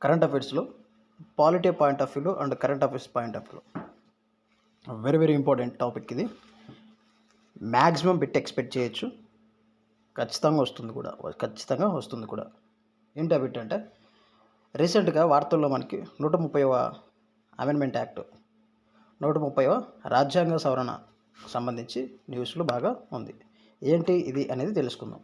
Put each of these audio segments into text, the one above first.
Current అఫైర్స్లో polity point of వ్యూలో and current affairs point of వ్యూలో very very important topic ఇది. Maximum bit expect చేయొచ్చు, ఖచ్చితంగా వస్తుంది కూడా. ఏంటి ఆ బిట్ అంటే, రీసెంట్గా వార్తల్లో మనకి 130వ అమెండ్మెంట్ యాక్ట్, 130వ రాజ్యాంగ సవరణ సంబంధించి న్యూస్లో బాగా ఉంది. ఏంటి ఇది అనేది తెలుసుకుందాం.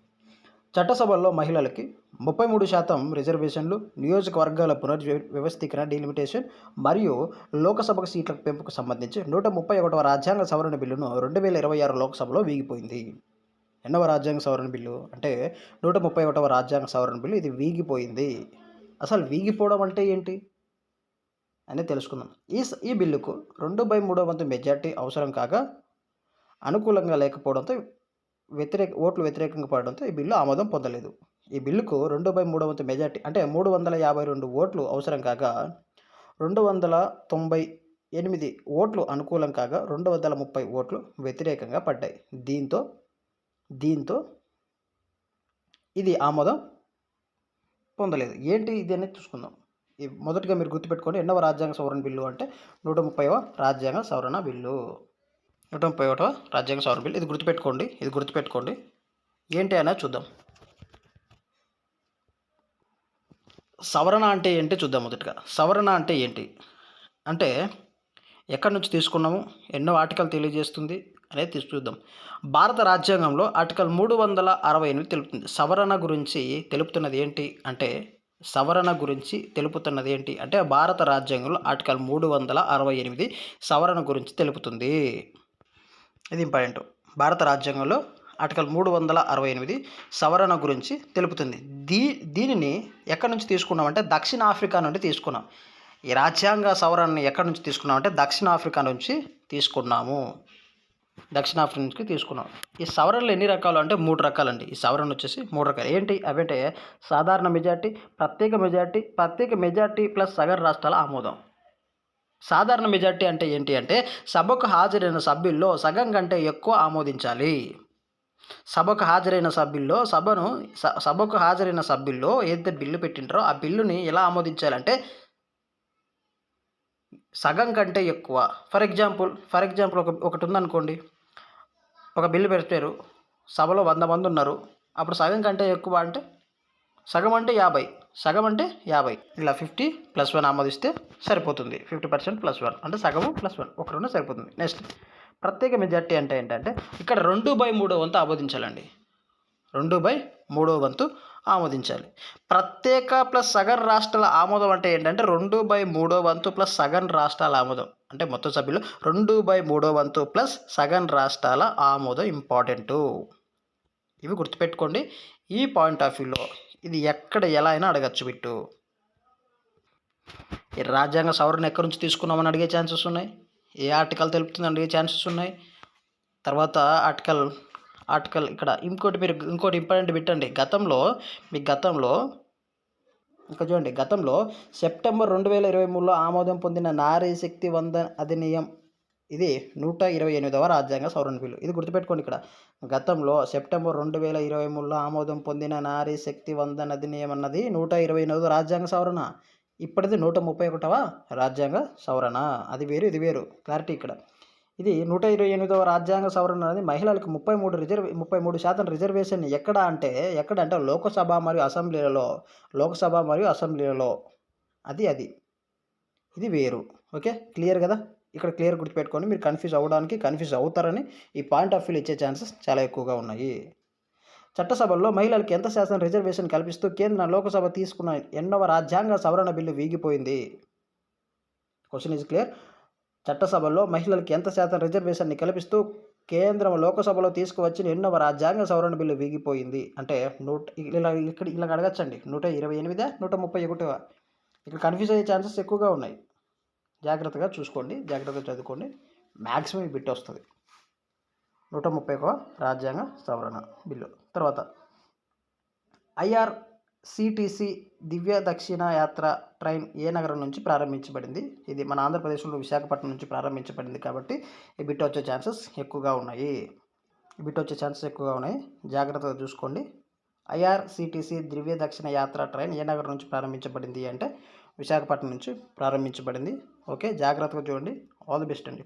చట్టసభల్లో మహిళలకి 33% రిజర్వేషన్లు, నియోజకవర్గాల పునర్వ్యవస్థీకరణ డీలిమిటేషన్ మరియు లోకసభకు సీట్ల పెంపుకు సంబంధించి 131వ రాజ్యాంగ సవరణ బిల్లును 2026 లోక్సభలో వీగిపోయింది. ఎన్నవ రాజ్యాంగ సవరణ బిల్లు అంటే 131వ రాజ్యాంగ సవరణ బిల్లు. ఇది వీగిపోయింది. అసలు వీగిపోవడం అంటే ఏంటి అనేది తెలుసుకుందాం. ఈ బిల్లుకు 2/3 వంతు మెజార్టీ అవసరం కాగా అనుకూలంగా లేకపోవడంతో ఓట్లు వ్యతిరేకంగా పడడంతో ఈ బిల్లు ఆమోదం పొందలేదు. ఈ బిల్లుకు 2/3 వంతు మెజార్టీ అంటే 352 ఓట్లు అవసరం కాగా 298 ఓట్లు అనుకూలం కాగా 230 ఓట్లు వ్యతిరేకంగా పడ్డాయి. దీంతో ఇది ఆమోదం పొందలేదు. ఏంటి ఇది అనేది చూసుకుందాం. మొదటిగా మీరు గుర్తుపెట్టుకోండి, ఎన్నవ రాజ్యాంగ సవరణ బిల్లు అంటే 130వ రాజ్యాంగ సవరణ బిల్లు. 131వ రాజ్యాంగ సవరణ బిల్లు. ఇది గుర్తుపెట్టుకోండి. ఏంటి అనేది చూద్దాం. సవరణ అంటే ఏంటి చూద్దాం. మొదటగా సవరణ అంటే ఏంటి అంటే ఎక్కడి నుంచి తీసుకున్నాము, ఎన్నో ఆర్టికల్ తెలియజేస్తుంది అనేది చూద్దాం. భారత రాజ్యాంగంలో ఆర్టికల్ 368 తెలుపుతుంది. సవరణ గురించి తెలుపుతున్నది ఏంటి అంటే భారత రాజ్యాంగంలో ఆర్టికల్ 368 సవరణ గురించి తెలుపుతుంది. ఇది ఇంపార్టెంట్. భారత రాజ్యాంగంలో ఆర్టికల్ 368 సవరణ గురించి తెలుపుతుంది. దీనిని ఎక్కడి నుంచి తీసుకున్నామంటే దక్షిణాఫ్రికా నుండి తీసుకున్నాం. ఈ రాజ్యాంగ సవరణని ఎక్కడి నుంచి తీసుకున్నామంటే దక్షిణాఫ్రికా నుంచి తీసుకున్నాము. ఈ సవరణలు ఎన్ని రకాలు అంటే 3 రకాలండి. ఈ సవరణ వచ్చేసి 3 రకాలు. ఏంటి అవంటే సాధారణ మెజార్టీ, ప్రత్యేక మెజార్టీ ప్లస్ సగటు రాష్ట్రాల ఆమోదం. సాధారణ మెజార్టీ అంటే ఏంటి అంటే సభకు హాజరైన సభ్యుల్లో సగం కంటే ఎక్కువ ఆమోదించాలి. సభకు హాజరైన సభ్యుల్లో ఏదైతే బిల్లు పెట్టింటారో ఆ బిల్లుని ఎలా ఆమోదించాలంటే సగం కంటే ఎక్కువ. ఫర్ ఎగ్జాంపుల్ ఒకటి ఉందనుకోండి, ఒక బిల్లు పెట్టారు, సభలో 100 మంది ఉన్నారు. అప్పుడు సగం కంటే ఎక్కువ అంటే సగం అంటే 50 ఇలా 50+1 ఆమోదిస్తే సరిపోతుంది. 50% +1 అంటే సగము +1 ఒకరున్న సరిపోతుంది. నెక్స్ట్ ప్రత్యేక మెజార్టీ అంటే ఏంటంటే ఇక్కడ 2/3 వంతు ఆమోదించాలండి. 2/3 వంతు ఆమోదించాలి. ప్రత్యేక ప్లస్ సగం రాష్ట్రాల ఆమోదం అంటే ఏంటంటే 2/3 వంతు ప్లస్ సగం రాష్ట్రాల ఆమోదం అంటే మొత్తం సభ్యులు 2/3 వంతు ప్లస్ సగం రాష్ట్రాల ఆమోదం ఇంపార్టెంటు. ఇవి గుర్తుపెట్టుకోండి. ఈ పాయింట్ ఆఫ్ వ్యూలో ఇది ఎక్కడ ఎలా అయినా అడగచ్చు బిట్టు. ఈ రాజ్యాంగ సవరణ ఎక్కడి నుంచి తీసుకున్నామని అడిగే ఛాన్సెస్ ఉన్నాయి. ఏ ఆర్టికల్ తెలుపుతుంది అడిగే ఛాన్సెస్ ఉన్నాయి. తర్వాత ఆర్టికల్ ఇక్కడ ఇంకోటి ఇంపార్టెంట్ బిట్ అండి. గతంలో సెప్టెంబర్ 2023లో ఆమోదం పొందిన నారీ శక్తి వందన్ అధినియం ఇది 128వ రాజ్యాంగ సవరణ బిల్లు. ఇది గుర్తుపెట్టుకోండి. ఇక్కడ గతంలో సెప్టెంబర్ 2023లో ఆమోదం పొందిన నారీ శక్తి వందన్ అధినియం అన్నది 128వ రాజ్యాంగ సవరణ. ఇప్పటిది 131వ రాజ్యాంగ సవరణ. అది వేరు, ఇది వేరు. క్లారిటీ ఇక్కడ. ఇది 128వ రాజ్యాంగ సవరణ అనేది మహిళలకు 33% రిజర్వేషన్ ఎక్కడ అంటే లోకసభ మరియు అసెంబ్లీలలో అది ఇది వేరు. ఓకే, క్లియర్ కదా. ఇక్కడ క్లియర్ గుర్తుపెట్టుకోండి. మీరు కన్ఫ్యూజ్ అవుతారని ఈ పాయింట్ ఆఫ్ వ్యూ ఇచ్చే ఛాన్సెస్ చాలా ఎక్కువగా ఉన్నాయి. చట్టసభల్లో మహిళలకు ఎంత శాతం రిజర్వేషన్ కల్పిస్తూ కేంద్ర లోకసభ తీసుకున్న ఎన్నవ రాజ్యాంగ సవరణ బిల్లు వీగిపోయింది. Question is clear. చట్టసభల్లో మహిళలకు ఎంత శాతం రిజర్వేషన్ని కల్పిస్తూ కేంద్రం లోకసభలో తీసుకువచ్చిన ఎన్నవ రాజ్యాంగ సవరణ బిల్లు వీగిపోయింది అంటే ఇలా అడగచ్చండి. 128, 131. ఇక్కడ కన్ఫ్యూజ్ అయ్యే ఛాన్సెస్ ఎక్కువగా ఉన్నాయి. జాగ్రత్తగా చూసుకోండి, జాగ్రత్తగా చదువుకోండి. మ్యాక్సిమం ఈ బిట్ వస్తుంది. 131వ రాజ్యాంగ సవరణ బిల్లు. తర్వాత IRCTC దివ్య దక్షిణ యాత్ర ట్రైన్ ఏ నగరం నుంచి ప్రారంభించబడింది? ఇది మన ఆంధ్రప్రదేశ్లో విశాఖపట్నం నుంచి ప్రారంభించబడింది కాబట్టి ఈ బిట్ వచ్చే ఛాన్సెస్ ఎక్కువగా ఉన్నాయి. జాగ్రత్తగా చూసుకోండి. IRCTC దివ్య దక్షిణ యాత్ర ట్రైన్ ఏ నగరం నుంచి ప్రారంభించబడింది అంటే విశాఖపట్నం నుంచి ప్రారంభించబడింది. ఓకే, జాగ్రత్తగా చూడండి. ఆల్ ది బెస్ట్ అండి.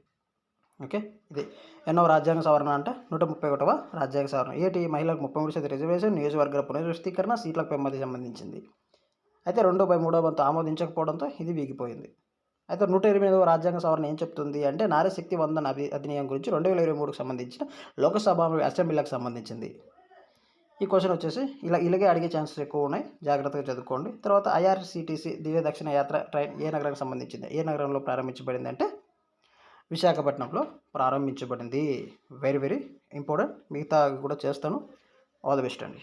ఓకే, ఇది ఎన్నో రాజ్యాంగ సవరణ అంటే 131వ రాజ్యాంగ సవరణ. ఏటి మహిళలకు 33% రిజర్వేషన్, నియోజకవర్గాల పునర్వ్యవస్థీకరణ, సీట్ల పెంపుదలకు సంబంధించింది. అయితే 2/3 వంతు ఆమోదించకపోవడంతో ఇది వీగిపోయింది. అయితే 128వ రాజ్యాంగ సవరణ ఏం చెప్తుంది అంటే నారీశక్తి వందన అధినియం గురించి 2023కు సంబంధించిన లోకసభ అసెంబ్లీలకు సంబంధించింది. ఈ క్వశ్చన్ వచ్చేసి ఇలాగే అడిగే ఛాన్సెస్ ఎక్కువ ఉన్నాయి. జాగ్రత్తగా చదువుకోండి. తర్వాత ఐఆర్సీటీసీ దివ్య దక్షిణ యాత్ర ట్రైన్ ఏ నగరానికి సంబంధించింది, ఏ నగరంలో ప్రారంభించబడింది అంటే విశాఖపట్నంలో ప్రారంభించబడింది. Very very important. మిగతా కూడా చేస్తాను. ఆల్ ది బెస్ట్ అండి.